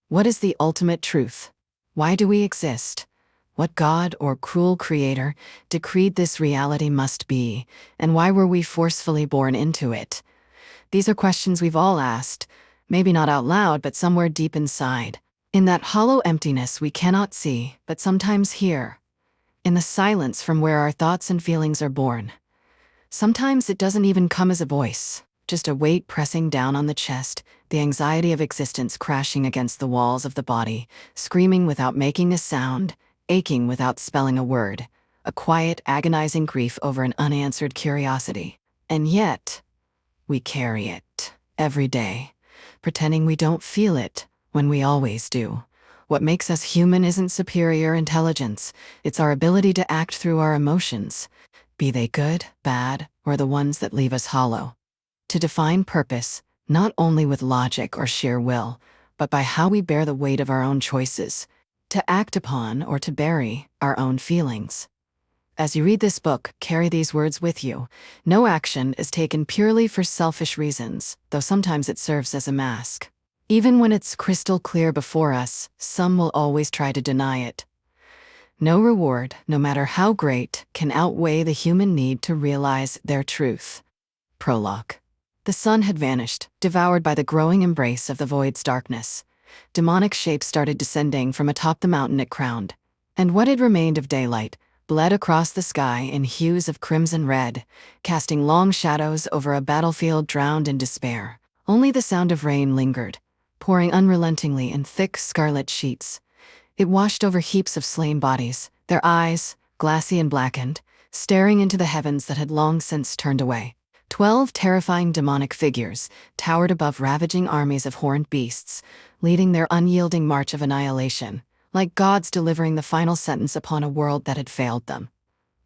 What is the ultimate truth? Why do we exist? What god or cruel creator decreed this reality must be, and why were we forcefully born into it? These are questions we've all asked, maybe not out loud, but somewhere deep inside. In that hollow emptiness we cannot see, but sometimes hear. In the silence from where our thoughts and feelings are born. Sometimes it doesn't even come as a voice, just a weight pressing down on the chest, the anxiety of existence crashing against the walls of the body, screaming without making a sound, aching without spelling a word, a quiet, agonizing grief over an unanswered curiosity. And yet, we carry it every day, pretending we don't feel it when we always do. What makes us human isn't superior intelligence, it's our ability to act through our emotions, be they good, bad, or the ones that leave us hollow. To define purpose, not only with logic or sheer will, but by how we bear the weight of our own choices, to act upon or to bury our own feelings. As you read this book, carry these words with you. No action is taken purely for selfish reasons, though sometimes it serves as a mask. Even when it's crystal clear before us, some will always try to deny it. No reward, no matter how great, can outweigh the human need to realize their truth. Prologue. The sun had vanished, devoured by the growing embrace of the void's darkness. Demonic shapes started descending from atop the mountain it crowned, and what had remained of daylight bled across the sky in hues of crimson red, casting long shadows over a battlefield drowned in despair. Only the sound of rain lingered, pouring unrelentingly in thick scarlet sheets. It washed over heaps of slain bodies, their eyes, glassy and blackened, staring into the heavens that had long since turned away. 12 terrifying demonic figures towered above ravaging armies of horned beasts, leading their unyielding march of annihilation, like gods delivering the final sentence upon a world that had failed them.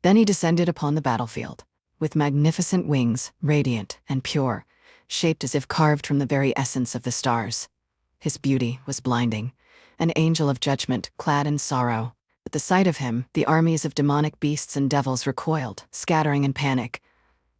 Then he descended upon the battlefield, with magnificent wings, radiant and pure, shaped as if carved from the very essence of the stars. His beauty was blinding, an angel of judgment clad in sorrow. At the sight of him, the armies of demonic beasts and devils recoiled, scattering in panic,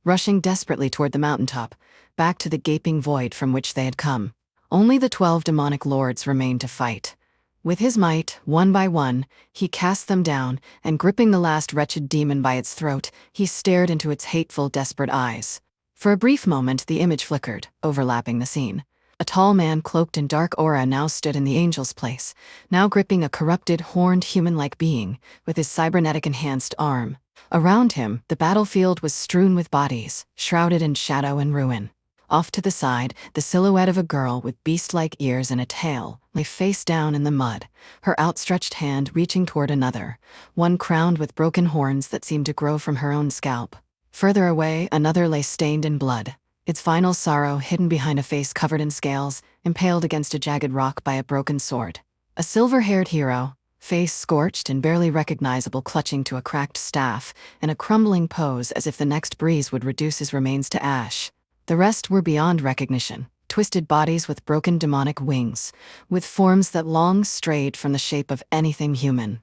rushing desperately toward the mountaintop, back to the gaping void from which they had come. Only the 12 demonic lords remained to fight. With his might, one by one, he cast them down, and gripping the last wretched demon by its throat, he stared into its hateful, desperate eyes. For a brief moment, the image flickered, overlapping the scene. A tall man cloaked in dark aura now stood in the angel's place, now gripping a corrupted, horned human-like being, with his cybernetic-enhanced arm. Around him, the battlefield was strewn with bodies, shrouded in shadow and ruin. Off to the side, the silhouette of a girl with beast-like ears and a tail lay face down in the mud, her outstretched hand reaching toward another, one crowned with broken horns that seemed to grow from her own scalp. Further away, another lay stained in blood, its final sorrow hidden behind a face covered in scales, impaled against a jagged rock by a broken sword. A silver-haired hero, face scorched and barely recognizable, clutching to a cracked staff, in a crumbling pose as if the next breeze would reduce his remains to ash. The rest were beyond recognition, twisted bodies with broken demonic wings, with forms that long strayed from the shape of anything human.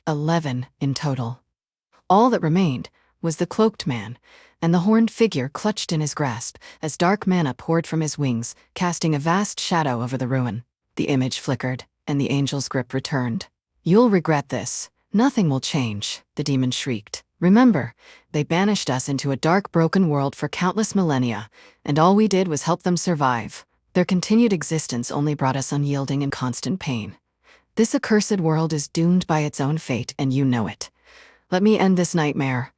11 in total. All that remained was the cloaked man, and the horned figure clutched in his grasp as dark mana poured from his wings, casting a vast shadow over the ruin. The image flickered, and the angel's grip returned. "You'll regret this. Nothing will change," the demon shrieked. "Remember, they banished us into a dark, broken world for countless millennia, and all we did was help them survive. Their continued existence only brought us unyielding and constant pain. This accursed world is doomed by its own fate, and you know it. Let me end this nightmare."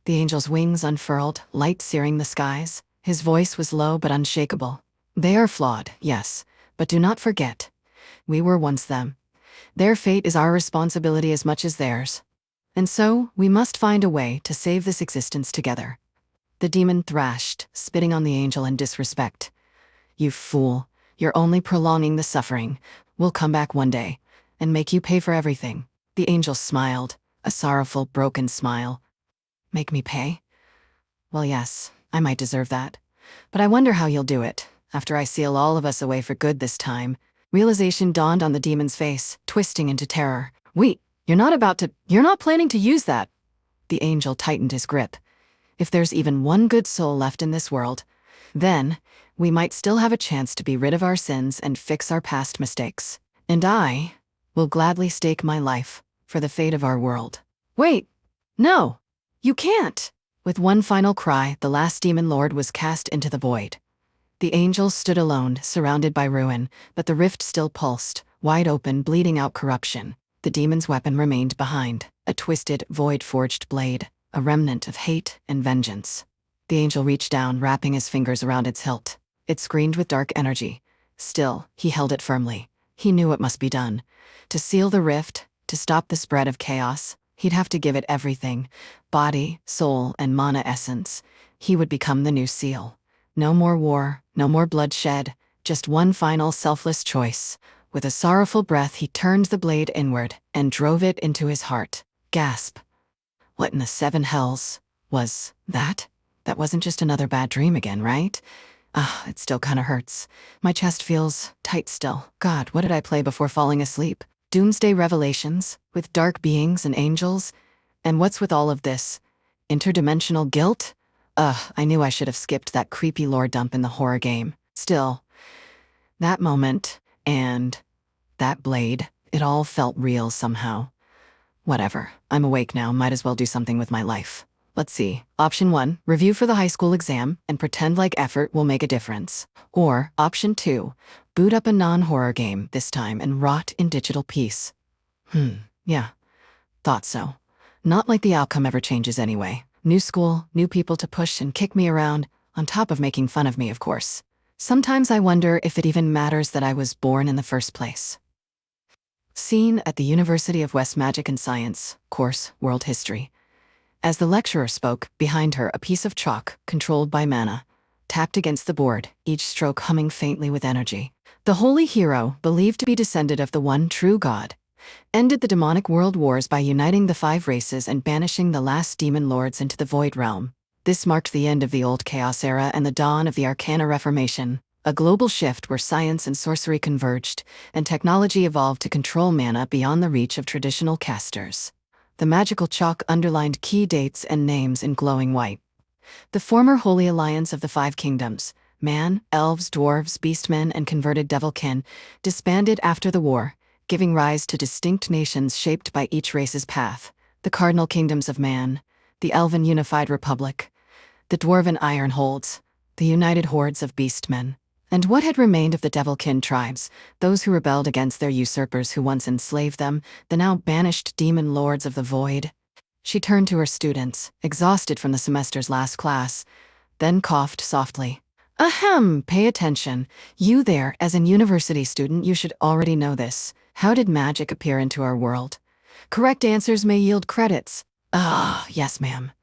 The angel's wings unfurled, light searing the skies. His voice was low but unshakable. "They are flawed, yes, but do not forget. We were once them. Their fate is our responsibility as much as theirs. And so, we must find a way to save this existence together." The demon thrashed, spitting on the angel in disrespect. "You fool, you're only prolonging the suffering. We'll come back one day, and make you pay for everything." The angel smiled, a sorrowful, broken smile. "Make me pay? Well, yes, I might deserve that. But I wonder how you'll do it, after I seal all of us away for good this time." Realization dawned on the demon's face, twisting into terror. "Wait, you're not planning to use that?" The angel tightened his grip. "If there's even one good soul left in this world, then we might still have a chance to be rid of our sins and fix our past mistakes." And I will gladly stake my life for the fate of our world. Wait, no, you can't. With one final cry, the last demon lord was cast into the void. The angels stood alone, surrounded by ruin, but the rift still pulsed, wide open, bleeding out corruption. The demon's weapon remained behind, a twisted, void-forged blade, a remnant of hate and vengeance. The angel reached down, wrapping his fingers around its hilt. It screamed with dark energy. Still, he held it firmly. He knew what must be done. To seal the rift, to stop the spread of chaos, he'd have to give it everything: body, soul, and mana essence. He would become the new seal. No more war, no more bloodshed, just one final selfless choice. With a sorrowful breath, he turned the blade inward and drove it into his heart. Gasp. What in the seven hells was that? That wasn't just another bad dream again, right? It still kinda hurts. My chest feels tight still. God, what did I play before falling asleep? Doomsday Revelations, with dark beings and angels? And what's with all of this? Interdimensional guilt? I knew I should have skipped that creepy lore dump in the horror game. Still, that moment, and that blade, it all felt real somehow. Whatever, I'm awake now, might as well do something with my life. Let's see. Option 1, review for the high school exam and pretend like effort will make a difference. Or Option 2, boot up a non-horror game this time and rot in digital peace. Yeah, thought so. Not like the outcome ever changes anyway. New school, new people to push and kick me around, on top of making fun of me, of course. Sometimes I wonder if it even matters that I was born in the first place. Scene at the University of West Magic and Science, course World History. As the lecturer spoke, behind her a piece of chalk, controlled by mana, tapped against the board, each stroke humming faintly with energy. The holy hero, believed to be descended of the one true God, ended the demonic world wars by uniting the 5 races and banishing the last demon lords into the Void Realm. This marked the end of the Old Chaos Era and the dawn of the Arcana Reformation, a global shift where science and sorcery converged, and technology evolved to control mana beyond the reach of traditional casters. The magical chalk underlined key dates and names in glowing white. The former Holy Alliance of the 5 Kingdoms, man, elves, dwarves, beastmen, and converted devilkin, disbanded after the war, giving rise to distinct nations shaped by each race's path: the Cardinal Kingdoms of Man, the Elven Unified Republic, the Dwarven Ironholds, the United Hordes of Beastmen. And what had remained of the Devilkin tribes, those who rebelled against their usurpers who once enslaved them, the now banished demon lords of the void? She turned to her students, exhausted from the semester's last class, then coughed softly. Ahem, pay attention. You there, as an university student, you should already know this. How did magic appear into our world? Correct answers may yield credits. Yes, ma'am.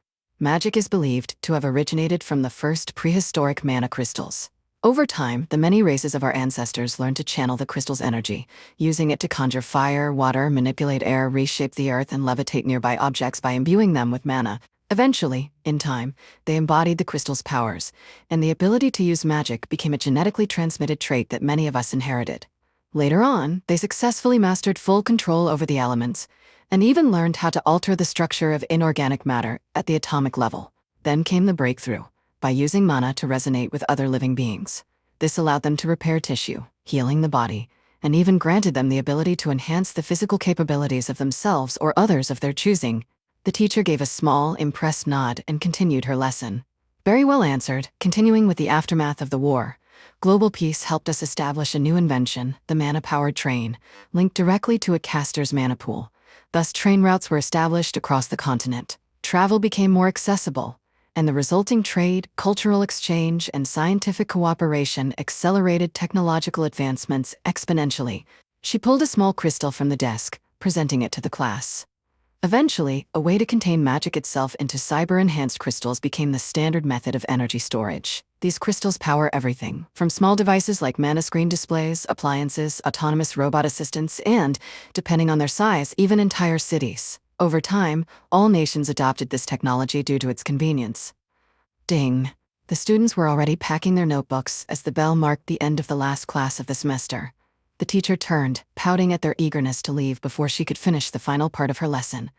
Magic is believed to have originated from the first prehistoric mana crystals. Over time, the many races of our ancestors learned to channel the crystal's energy, using it to conjure fire, water, manipulate air, reshape the earth, and levitate nearby objects by imbuing them with mana. Eventually, in time, they embodied the crystal's powers, and the ability to use magic became a genetically transmitted trait that many of us inherited. Later on, they successfully mastered full control over the elements, and even learned how to alter the structure of inorganic matter at the atomic level. Then came the breakthrough, by using mana to resonate with other living beings. This allowed them to repair tissue, healing the body, and even granted them the ability to enhance the physical capabilities of themselves or others of their choosing. The teacher gave a small, impressed nod and continued her lesson. Very well answered. Continuing with the aftermath of the war, global peace helped us establish a new invention, the mana-powered train, linked directly to a caster's mana pool. Thus, train routes were established across the continent. Travel became more accessible, and the resulting trade, cultural exchange, and scientific cooperation accelerated technological advancements exponentially. She pulled a small crystal from the desk, presenting it to the class. Eventually, a way to contain magic itself into cyber-enhanced crystals became the standard method of energy storage. These crystals power everything, from small devices like mana screen displays, appliances, autonomous robot assistants, and, depending on their size, even entire cities. Over time, all nations adopted this technology due to its convenience. Ding! The students were already packing their notebooks as the bell marked the end of the last class of the semester. The teacher turned, pouting at their eagerness to leave before she could finish the final part of her lesson.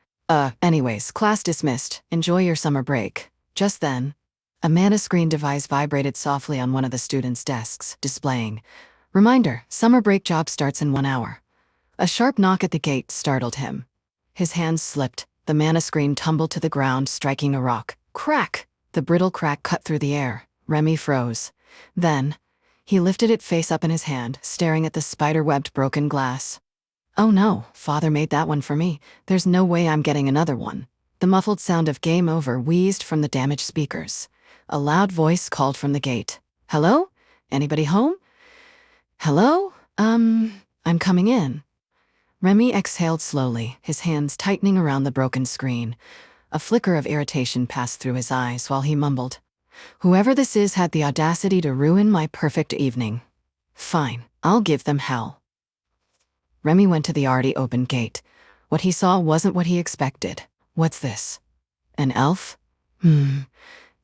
Anyways, class dismissed. Enjoy your summer break. Just then, a mana screen device vibrated softly on one of the students' desks, displaying, "Reminder, summer break job starts in 1 hour. A sharp knock at the gate startled him. His hands slipped. The mana screen tumbled to the ground, striking a rock. Crack! The brittle crack cut through the air. Remy froze. Then, he lifted it face up in his hand, staring at the spider-webbed broken glass. Oh no, Father made that one for me. There's no way I'm getting another one. The muffled sound of game over wheezed from the damaged speakers. A loud voice called from the gate. Hello? Anybody home? Hello? I'm coming in. Remy exhaled slowly, his hands tightening around the broken screen. A flicker of irritation passed through his eyes while he mumbled, "Whoever this is had the audacity to ruin my perfect evening. Fine, I'll give them hell." Remy went to the already open gate. What he saw wasn't what he expected. What's this? An elf?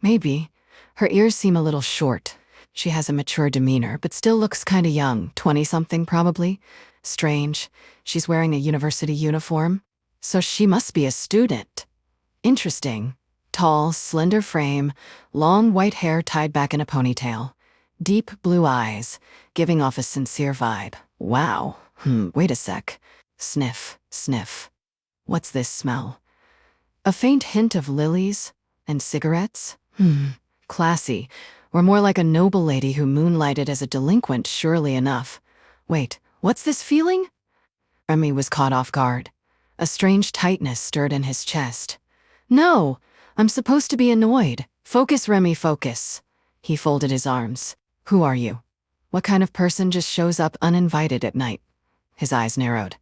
Maybe. Her ears seem a little short. She has a mature demeanor, but still looks kinda young, 20-something probably. Strange. She's wearing a university uniform. So she must be a student. Interesting. Tall, slender frame, long white hair tied back in a ponytail. Deep blue eyes, giving off a sincere vibe. Wow. Wait a sec. Sniff, sniff. What's this smell? A faint hint of lilies and cigarettes? Classy, or more like a noble lady who moonlighted as a delinquent, surely enough. Wait, what's this feeling? Remy was caught off guard. A strange tightness stirred in his chest. No, I'm supposed to be annoyed. Focus, Remy, focus. He folded his arms. Who are you? What kind of person just shows up uninvited at night? His eyes narrowed.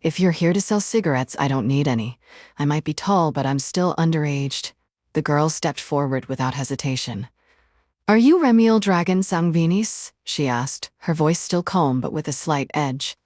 If you're here to sell cigarettes, I don't need any. I might be tall, but I'm still underaged. The girl stepped forward without hesitation. Are you Remiel Dragon Sangvinis? She asked, her voice still calm but with a slight edge.